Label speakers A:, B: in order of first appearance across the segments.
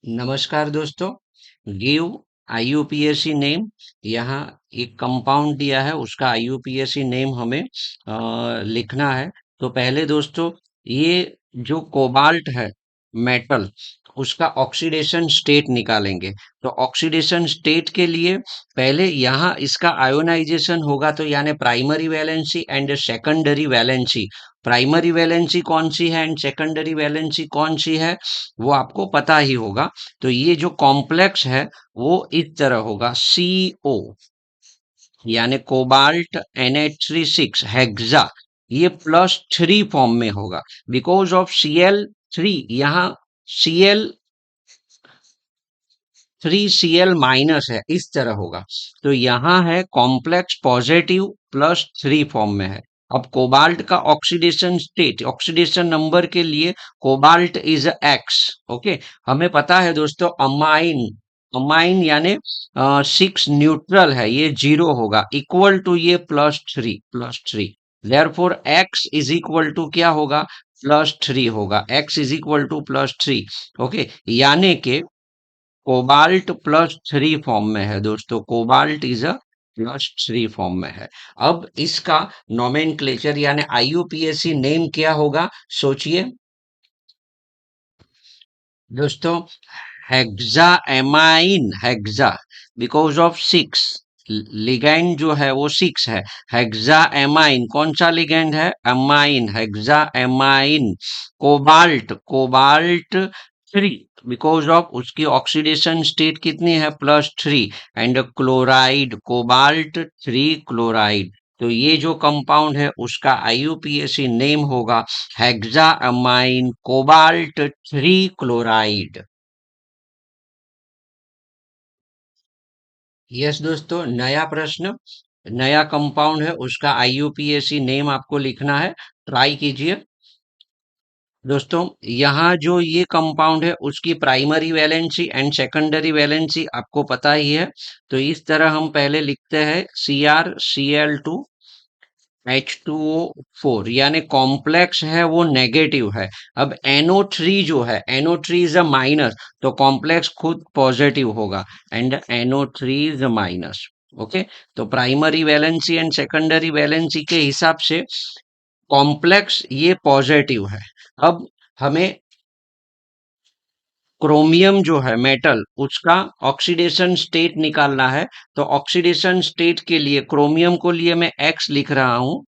A: नमस्कार दोस्तों। Give IUPAC name. यहाँ एक कंपाउंड दिया है, उसका आईयूपीएसी नेम हमें लिखना है। तो पहले दोस्तों, ये जो कोबाल्ट है मेटल, उसका ऑक्सीडेशन स्टेट निकालेंगे। तो ऑक्सीडेशन स्टेट के लिए पहले यहाँ इसका आयोनाइजेशन होगा, तो यानी primary valency and secondary valency. Primary valency कौन सी है एंड सेकेंडरी वैलेंसी कौन सी है, वो आपको पता ही होगा। तो ये जो कॉम्प्लेक्स है वो इस तरह होगा, CO यानी कोबाल्ट NH36 हेक्सा। ये +3 फॉर्म में होगा बिकॉज ऑफ Cl3। यहाँ Cl3Cl- है, इस तरह होगा। तो यहाँ है कॉम्प्लेक्स पॉजिटिव +3 फॉर्म में है। अब कोबाल्ट का ऑक्सीडेशन स्टेट, ऑक्सीडेशन नंबर के लिए कोबाल्ट इज X। ओके, हमें पता है दोस्तों, अमाइन, अमाइन यानी 6 न्यूट्रल है, ये 0 होगा, इक्वल टू ये +3। Therefore X is equal to क्या होगा, +3 होगा। X is equal to +3। Okay, यानी कि कोबाल्ट +3 फॉर्म में है दोस्तों। कोबाल्ट इज अ +3 फॉर्म में है। अब इसका नोमेनक्लेचर यानी आईयूपीएसी नेम क्या होगा, सोचिए दोस्तों। Hexa amine, hexa because of 6, ligand जो है वो 6 है। हेक्सा एमाइन कौन सा लिगैंड है, amine, hexa amine. Cobalt, cobalt 3 because of उसकी ऑक्सीडेशन स्टेट कितनी है, +3। And chloride, cobalt 3 chloride. तो ये जो कंपाउंड है उसका आईयूपीएसी नेम होगा hexa amine cobalt 3 chloride. Yes दोस्तों, नया प्रश्न, नया कंपाउंड है, उसका आईयूपीएसी नेम आपको लिखना है। ट्राई कीजिए दोस्तों। यहाँ जो ये कंपाउंड है उसकी primary valency and secondary valency आपको पता ही है। तो इस तरह हम पहले लिखते हैं CrCl2H2O4, यानी कॉम्प्लेक्स है वो नेगेटिव है। अब NO3 जो है, NO3 इज अ माइनस, तो कॉम्प्लेक्स खुद पॉजिटिव होगा and NO3 is a minus. Okay, तो primary valency and secondary valency के हिसाब से कॉम्प्लेक्स ये पॉजिटिव है। अब हमें क्रोमियम जो है मेटल, उसका ऑक्सीडेशन स्टेट निकालना है। तो ऑक्सीडेशन स्टेट के लिए क्रोमियम को लिए मैं X लिख रहा हूं,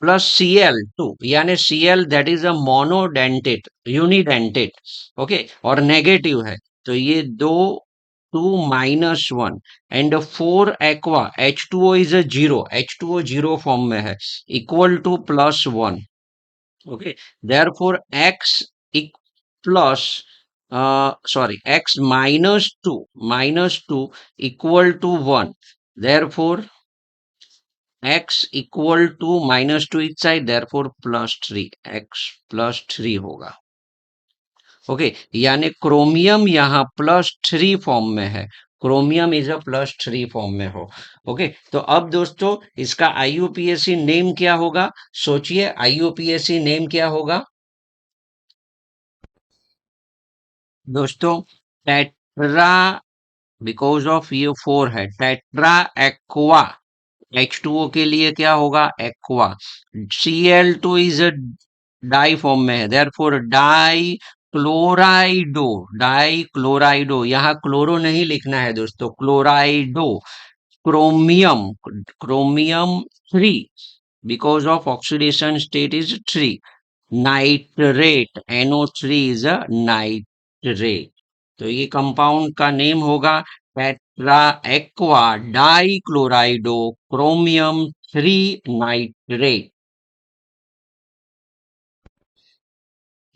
A: +Cl2 यानी Cl that is a monodentate, unidentate. Okay, और नेगेटिव है, तो ये 2 2 -1 and 4 aqua H2O is a 0, H2O 0 form में है, equal to +1। Okay, therefore X plus, X -2 equal to 1। Therefore x equal to -2 इस साइड, देयरफॉर +3, X +3 होगा। Okay, यानी chromium यहाँ +3 फॉर्म में है, क्रोमियम इज अ +3 फॉर्म में हो। ओके, तो अब दोस्तों इसका आईयूपीएसी नेम क्या होगा, सोचिए आईयूपीएसी नेम क्या होगा दोस्तों। टेट्रा, बिकॉज ऑफ ये 4 है, टेट्रा एक्वा। H2O के लिए क्या होगा, aqua. Cl2 is a di form में है, therefore di chlorido, di chlorido. यहाँ क्लोरो नहीं लिखना है दोस्तों, chlorido. Chromium, chromium 3 because of oxidation state is 3। Nitrate, NO3 is a nitrate. तो ये कंपाउंड का नेम होगा tetra aqua di chlorido chromium 3 nitrate.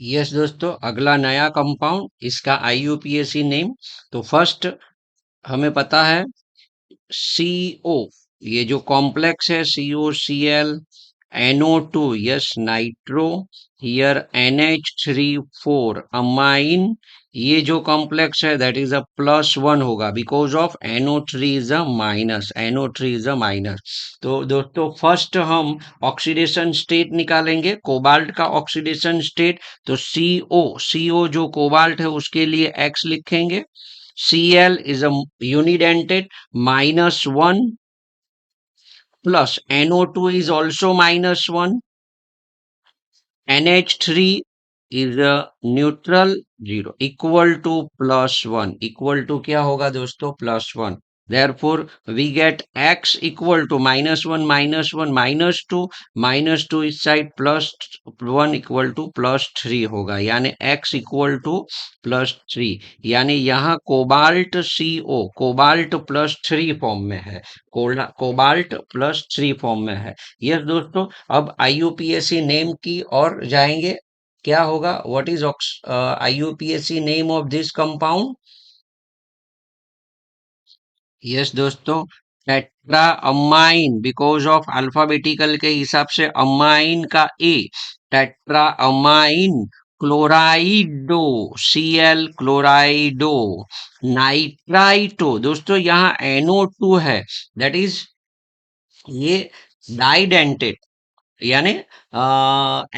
A: Yes दोस्तों, अगला नया कंपाउंड, इसका आईयूपीएसी नेम। तो फर्स्ट हमें पता है CO, ये जो कॉम्प्लेक्स है COCl, NO2, yes, nitro, here NH3 4 amine, ये जो कॉम्प्लेक्स है दैट इज अ +1 होगा because of NO3 is a minus, NO3 is a minus. तो दोस्तों फर्स्ट हम ऑक्सीडेशन स्टेट निकालेंगे, कोबाल्ट का ऑक्सीडेशन स्टेट। तो CO जो कोबाल्ट है उसके लिए X लिखेंगे, Cl is a unidentate -1 plus NO2 is also -1, NH3 is a neutral 0 equal to +1, equal to क्या होगा दोस्तों +1। therefore we get X equal to -1 -1 -2, -2 इस साइड +1 equal to +3 होगा, यानी X equal to +3, यानी यहाँ कोबाल्ट +3 फॉर्म में है, कोबाल्ट +3 फॉर्म में है। यस दोस्तों, अब IUPAC नेम की और जाएंगे। क्या होगा, what is IUPAC name of this compound? Yes दोस्तों, tetra amine, because of alphabetical के हिसाब से अमाइन का A, tetra amine chlorido, Cl chlorido, nitrito. दोस्तों यहाँ NO2 है, दैट इज ये डाइडेंटेड, यानी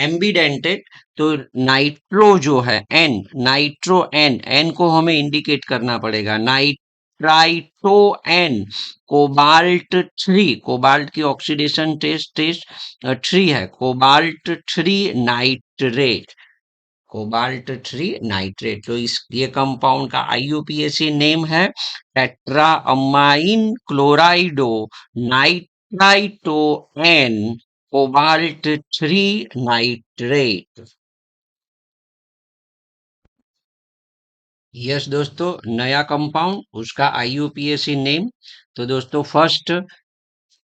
A: एम्बीडेंटेड। तो नाइट्रो जो है एन, नाइट्रो एन, एन को हमें इंडिकेट करना पड़ेगा, नाइट्राइटो एन, कोबाल्ट 3, कोबाल्ट की ऑक्सीडेशन टेस्ट टेस्ट 3 है, कोबाल्ट 3 नाइट्रेट, कोबाल्ट 3 नाइट्रेट। तो इस ये कंपाउंड का IUPAC नेम है tetra amine chlorido nitrito N cobalt 3 nitrate. Yes दोस्तों, नया कंपाउंड उसका IUPAC नेम। तो दोस्तों फर्स्ट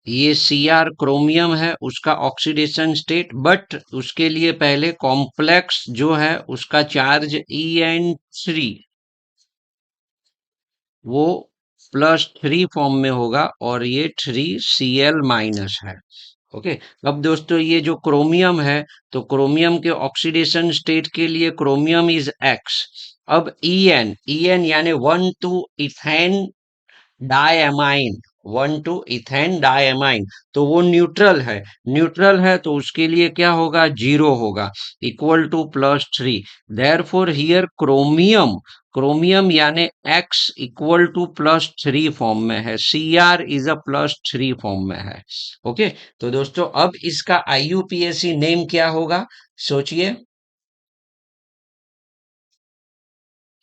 A: ये Cr क्रोमियम है, उसका ऑक्सीडेशन स्टेट, बट उसके लिए पहले कॉम्प्लेक्स जो है उसका चार्ज En3 वो +3 फॉर्म में होगा, और ये 3Cl- है। ओके, अब दोस्तों ये जो क्रोमियम है, तो क्रोमियम के ऑक्सीडेशन स्टेट के लिए क्रोमियम इज X। अब En यानी 1,2 इथेन डायमाइन, 1,2 इथेन डायमाइन, तो वो न्यूट्रल है, न्यूट्रल है तो उसके लिए क्या होगा, 0 होगा, equal to +3। Therefore here chromium, chromium यानी X इक्वल टू +3 फॉर्म में है, Cr इज अ +3 फॉर्म में है। ओके, तो दोस्तों अब इसका IUPAC नेम क्या होगा, सोचिए।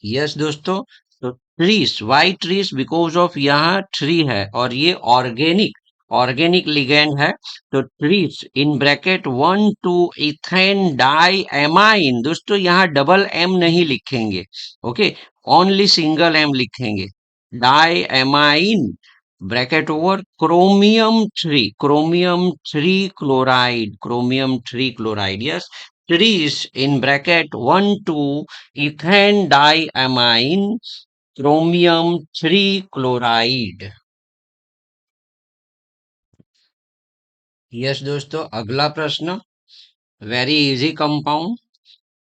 A: यस दोस्तों, तो trees, why trees, because of यहाँ ट्री है और ये ऑर्गेनिक, ऑर्गेनिक लिगेंड है। तो trees in bracket 1,2 ethane diamine, दोस्तों यहाँ डबल एम नहीं लिखेंगे, ओके, ओनली सिंगल एम लिखेंगे, diamine bracket over chromium 3, chromium 3 chloride, chromium 3 chloride, yes, trees in bracket 1,2 ethane diamine chromium 3 chloride. Yes दोस्तों, अगला प्रश्न, वेरी इजी कंपाउंड।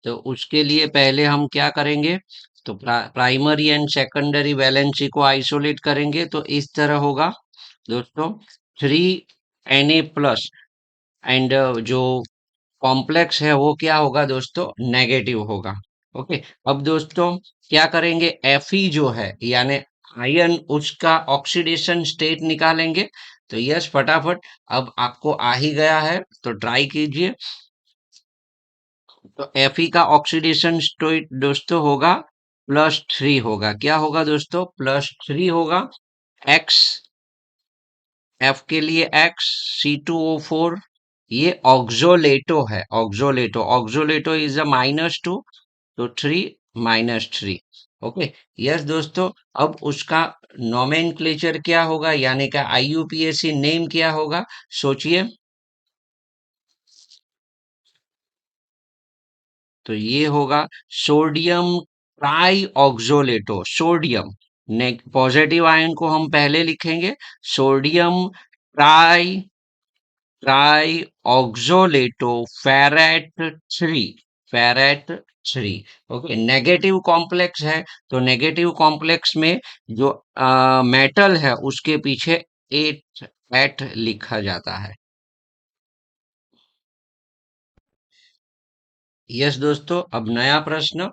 A: तो उसके लिए पहले हम क्या करेंगे, तो प्राइमरी एंड सेकेंडरी वैलेंसी को आइसोलेट करेंगे, तो इस तरह होगा दोस्तों, 3Na+ एंड जो कॉम्प्लेक्स है वो क्या होगा दोस्तों, नेगेटिव होगा। ओके, अब दोस्तों क्या करेंगे, Fe जो है यानी आयन, उसका ऑक्सीडेशन स्टेट निकालेंगे। तो यस फटाफट, अब आपको आ ही गया है तो ट्राई कीजिए। तो Fe का ऑक्सीडेशन स्टेट दोस्तों होगा +3 होगा, क्या होगा दोस्तों, +3 होगा। X, F के लिए X, C2O4, ये ऑक्सोलेटो है, ऑक्सोलेटो, ऑक्सोलेटो इज अ -2, तो 3 -3। ओके, यस दोस्तों, अब उसका नोमेनक्लेचर क्या होगा, यानी कि IUPAC नेम क्या होगा, सोचिए। तो ये होगा sodium tri oxalato, sodium, positive ion को हम पहले लिखेंगे, sodium tri tri oxalato ferrate three, ferrate three. Okay, negative complex है, तो नेगेटिव कॉम्प्लेक्स में जो मेटल है उसके पीछे एट, एट लिखा जाता है। यस दोस्तों, अब नया प्रश्न।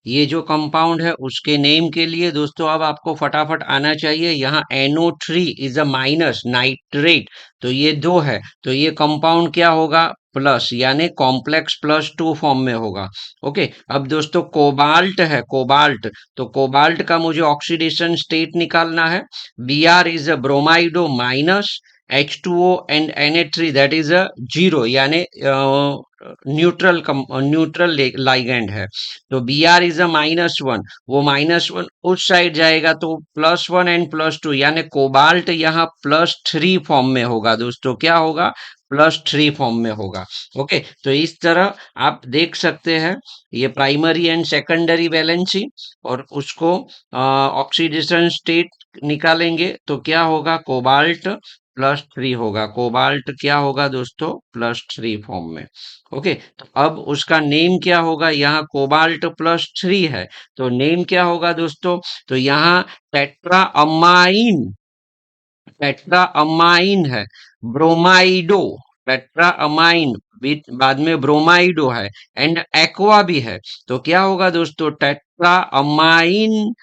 A: ये जो कंपाउंड है उसके नेम के लिए दोस्तों अब आपको फटाफट आना चाहिए। यहाँ NO3 is a minus nitrate, तो ये दो है, तो ये कंपाउंड क्या होगा, प्लस, यानी कॉम्प्लेक्स प्लस टू फॉर्म में होगा। ओके, अब दोस्तों कोबाल्ट है, कोबाल्ट, तो कोबाल्ट का मुझे ऑक्सीडेशन स्टेट निकालना है। Br is a bromido minus, H2O and Na3 that is a zero, यानी न्यूट्रल, न्यूट्रल लाइगेंड है। तो B R is a minus one, वो माइनस वन उस साइड जाएगा तो plus one and plus two, यानी कोबाल्ट यहाँ प्लस थ्री फॉर्म में होगा दोस्तों, क्या होगा, प्लस थ्री फॉर्म में होगा। ओके, तो इस तरह आप देख सकते हैं ये प्राइमरी एंड सेकेंडरी वैलेंसी, और उसको ऑक्सीडेशन स्टेट निकालेंगे तो क्या होगा, कोबाल्ट प्लस थ्री होगा, कोबाल्ट क्या होगा दोस्तों, प्लस थ्री फॉर्म में। ओके, तो अब उसका नेम क्या होगा, यहाँ कोबाल्ट प्लस थ्री है, तो नेम क्या होगा दोस्तों, तो यहाँ टेट्रा अमाइन, टेट्रा अमाइन है, ब्रोमाइडो, टेट्रा अमाइन, बाद में ब्रोमाइडो है, एंड एक्वा भी है, तो क्या होगा दोस्तों, tetra amine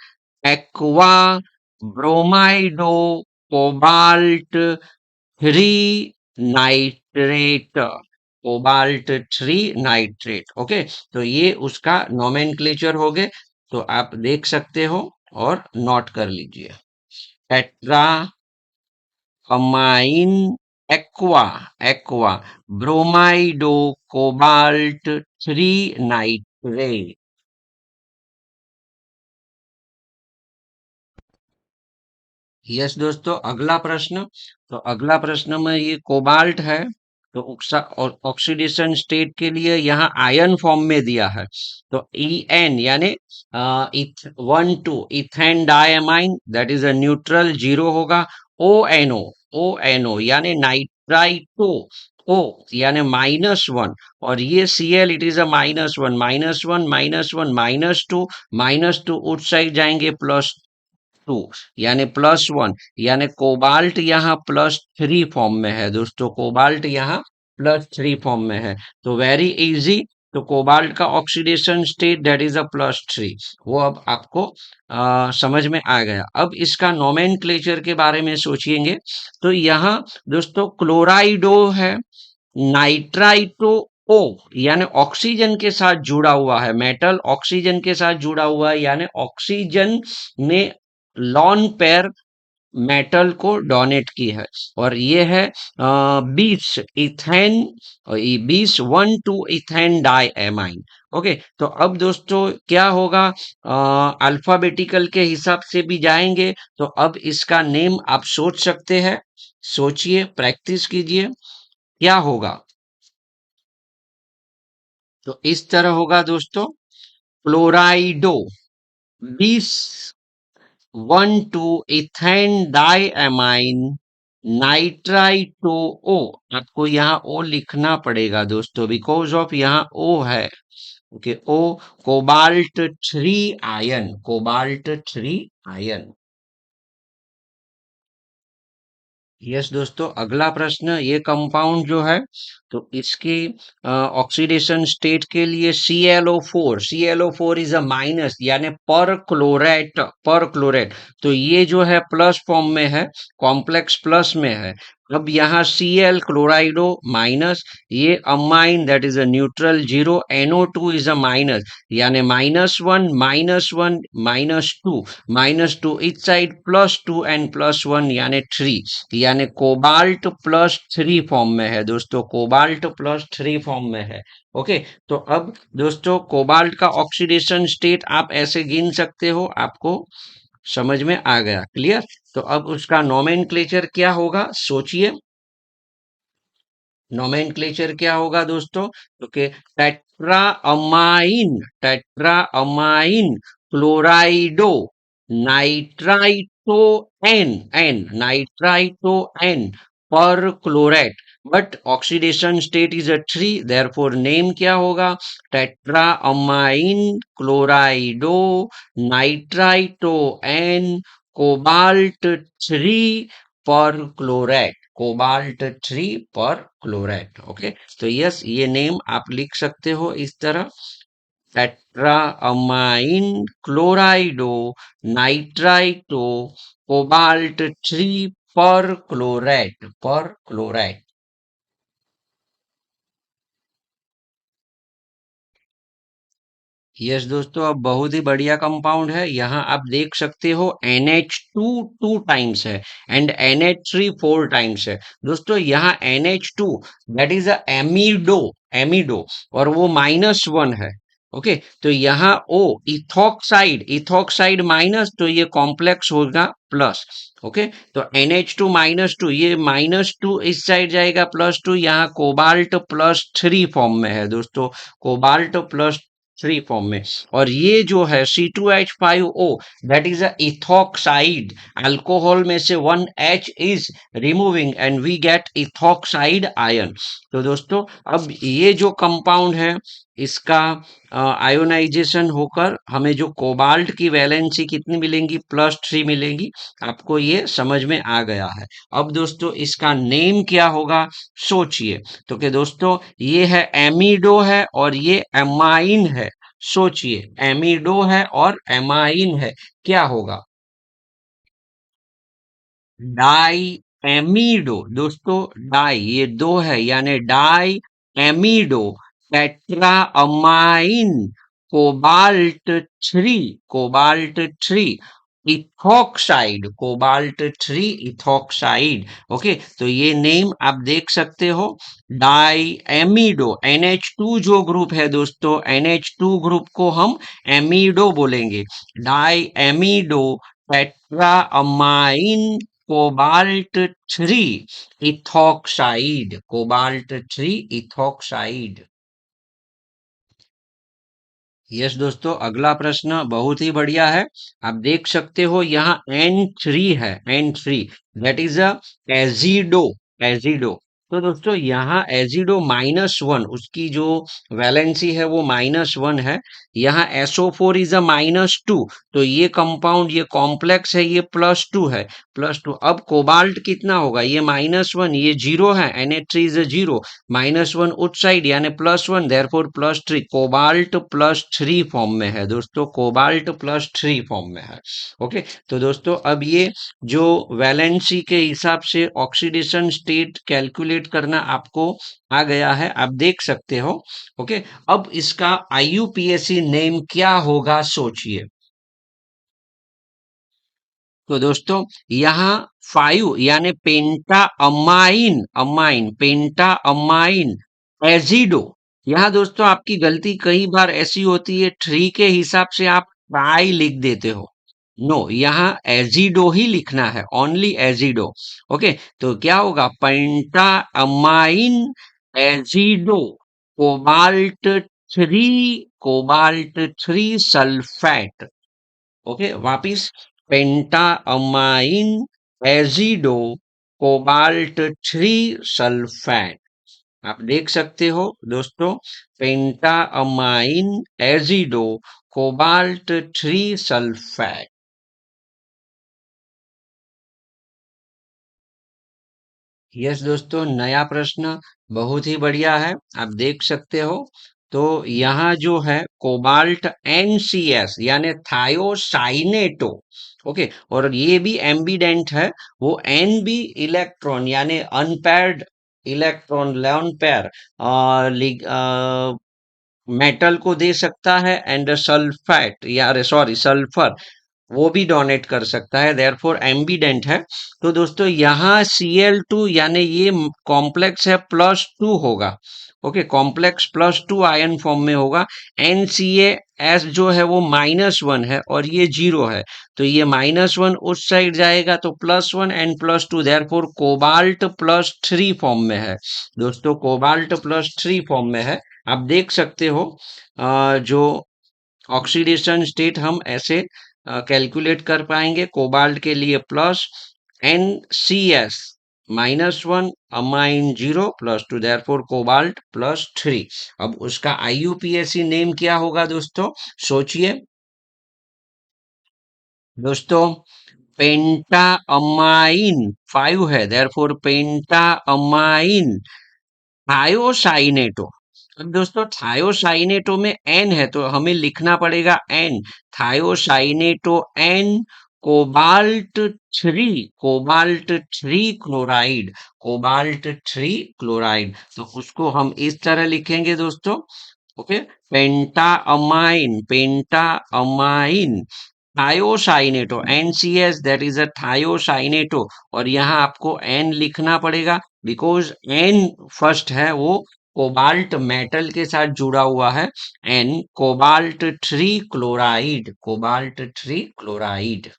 A: aqua bromido cobalt three nitrate, cobalt three nitrate. Okay, तो ये उसका नोमेनक्लेचर हो गए, तो आप देख सकते हो और नोट कर लीजिए। Tetra amine aqua, aqua bromido cobalt three nitrate. Yes दोस्तों, अगला प्रश्न। तो अगला प्रश्न में ये कोबाल्ट है, तो ऑक्सीडेशन स्टेट के लिए यहाँ आयन फॉर्म में दिया है, तो En यानी one two ethane diamine that is a neutral, zero होगा। ONO, ONO यानी नाइट्राइटो, ओ यानी माइनस वन, और ये Cl it is a minus one, minus one minus one minus two, minus to उस साइड जाएंगे प्लस टू, यानी plus one, यानी cobalt यहाँ प्लस थ्री फॉर्म में है दोस्तों, कोबाल्ट यहाँ प्लस थ्री फॉर्म में है, तो वेरी इजी। तो कोबाल्ट का oxidation state that is a plus three, वो अब आपको समझ में आ गया। अब इसका नोमेनक्लेचर के बारे में सोचिएंगे, तो यहाँ दोस्तों क्लोराइडो है, नाइट्राइटो ओ, यानी ऑक्सीजन के साथ जुड़ा हुआ है, मेटल ऑक्सीजन के साथ जुड़ा हुआ है, यानी ऑक्सीजन ने लॉन पेयर मेटल को डोनेट की है, और ये है 20 ethane, 20 1 2 ethane diamine. Okay, तो अब दोस्तों क्या होगा, अल्फाबेटिकल के हिसाब से भी जाएंगे, तो अब इसका नेम आप सोच सकते हैं, सोचिए, प्रैक्टिस कीजिए, क्या होगा, तो इस तरह होगा दोस्तों, क्लोराइडो 20 1 2 इथेन डाई एमाइन नाइट्राइटो ओ, आपको यहाँ ओ लिखना पड़ेगा दोस्तों, बिकॉज ऑफ यहाँ ओ है। Okay, O cobalt three ion, cobalt three ion. Yes दोस्तों, अगला प्रश्न, ये कंपाउंड जो है, तो इसकी ऑक्सीडेशन स्टेट के लिए ClO4, ClO4 is a minus, यानी पर क्लोरेट, पर क्लोरेट, तो ये जो है प्लस फॉर्म में है, कॉम्प्लेक्स प्लस में है। अब यहाँ Cl क्लोराइडो माइनस, ये amine that is a neutral, zero, NO2 is a minus, यानी minus one minus one minus two, minus two इस side plus two and plus one, यानी थ्री, यानी कोबाल्ट प्लस थ्री फॉर्म में है दोस्तों, cobalt plus three form में है। Okay, तो अब दोस्तों कोबाल्ट का ऑक्सीडेशन स्टेट आप ऐसे गिन सकते हो, आपको समझ में आ गया, क्लियर। तो अब उसका नोमेनक्लेचर क्या होगा, सोचिए, नोमेनक्लेचर क्या होगा दोस्तों, तो कि tetra amine, tetra amine chlorido nitrito N, N nitrito N perchlorate, but oxidation state is a three, therefore name क्या होगा, tetra amine chlorido nitrito N cobalt three per chloride, cobalt three per chloride. Okay, तो yes, ये name आप लिख सकते हो इस तरह, tetra amine chlorido nitrito cobalt three per chloride, per chloride. Yes दोस्तों, अब बहुत ही बढ़िया कंपाउंड है। यहाँ आप देख सकते हो NH2 टू टाइम्स है एंड NH3 फोर टाइम्स है। दोस्तों यहाँ NH2 दैट इज अ एमिडो, एमिडो, और वो -1 है। ओके, तो यहाँ O इथॉक्साइड, इथॉक्साइड माइनस, तो ये कॉम्प्लेक्स होगा प्लस। ओके, तो NH2 -2, ये -2 इस साइड जाएगा, +2 यहाँ कोबाल्ट +3 फॉर्म में है दोस्तों, कोबाल्ट +3 फॉर्म में। और ये जो है C2H5O that is a ethoxide, alcohol में से 1H is removing and we get ethoxide ion. तो दोस्तों अब ये जो कंपाउंड है, इसका आयोनाइजेशन होकर हमें जो कोबाल्ट की वैलेंसी कितनी मिलेंगी, +3 मिलेंगी। आपको ये समझ में आ गया है। अब दोस्तों इसका नेम क्या होगा, सोचिए। तो कि दोस्तों ये है एमिडो है और ये एमाइन है। सोचिए, एमिडो है और एमाइन है, क्या होगा, डाई एमिडो। दोस्तों डाई ये दो है, यानी di amido tetra amine cobalt three, cobalt three ethoxide, cobalt three ethoxide. Okay, तो ये नेम आप देख सकते हो, डाई एमिडो। NH2 जो ग्रुप है दोस्तों, NH2 ग्रुप को हम एमिडो बोलेंगे, di amido tetra amine cobalt three ethoxide, cobalt three ethoxide. Yes दोस्तों, अगला प्रश्न बहुत ही बढ़िया है। आप देख सकते हो यहाँ N3 है, N3 that is a azido, azido. तो दोस्तों यहाँ एजिडो -1, उसकी जो वैलेंसी है वो -1 है। यहाँ SO4 इज अ -2, तो ये कंपाउंड, ये कॉम्प्लेक्स है, ये +2 है, +2। अब कोबाल्ट कितना होगा, ये -1, ये 0 है, Na3 इज अ 0, -1 उस साइड यानी +1, देयरफॉर +3, कोबाल्ट +3 फॉर्म में है दोस्तों, कोबाल्ट +3 फॉर्म में है। ओके, तो दोस्तों अब ये जो वैलेंसी के हिसाब से ऑक्सीडेशन स्टेट कैलकुलेट करना आपको आ गया है, आप देख सकते हो। ओके, अब इसका IUPAC नेम क्या होगा, सोचिए। तो दोस्तों यहाँ 5 यानी पेंटा अमाइन, अमाइन पेंटा अमाइन एजिडो। यहाँ दोस्तों आपकी गलती कई बार ऐसी होती है, 3 के हिसाब से आप ट्राई लिख देते हो। नो, यहाँ एजिडो ही लिखना है, ओनली एजिडो। ओके, तो क्या होगा, penta amine azido cobalt three, cobalt three sulphate. Okay, वापिस, penta amine azido cobalt three sulphate. आप देख सकते हो दोस्तों, penta amine azido cobalt three sulphate. Yes दोस्तों, नया प्रश्न बहुत ही बढ़िया है, आप देख सकते हो। तो यहाँ जो है कोबाल्ट NCS यानी थायोसाइनेटो। ओके, और ये भी एम्बीडेंट है, वो N भी इलेक्ट्रॉन यानी unpaired electron, lone pair metal को दे सकता है, एंड सल्फेट या सॉरी सल्फर वो भी डोनेट कर सकता है, देयरफॉर एम्बीडेंट है। तो दोस्तों यहाँ Cl2 यानी ये कॉम्प्लेक्स है, +2 होगा। ओके, कॉम्प्लेक्स +2 आयन फॉर्म में होगा। NCAS जो है वो -1 है और ये 0 है, तो ये -1 उस साइड जाएगा, तो +1 एंड +2, देयरफॉर कोबाल्ट +3 फॉर्म में है दोस्तों, कोबाल्ट +3 फॉर्म में है। आप देख सकते हो जो ऑक्सीडेशन स्टेट हम ऐसे कैलकुलेट कर पाएंगे, कोबाल्ट के लिए plus NCS -1 amine 0 +2 therefore cobalt +3। अब उसका आईयूपीएसी नेम क्या होगा दोस्तों? सोचिए दोस्तों, पेंटा अमाइन 5 है, देयरफॉर पेंटा अमाइन थायोसाइनेटो। अब दोस्तों थायोसाइनेटो में एन है तो हमें लिखना पड़ेगा N, thiocyanato N cobalt 3, cobalt 3 chloride, cobalt 3 chloride. तो उसको हम इस तरह लिखेंगे दोस्तों। Okay, penta amine thiocyanato NCS, that is a thiocyanato. और यहाँ आपको एन लिखना पड़ेगा बिकॉज एन फर्स्ट है, वो कोबाल्ट मेटल के साथ जुड़ा हुआ है। N cobalt 3 chloride, cobalt 3 chloride.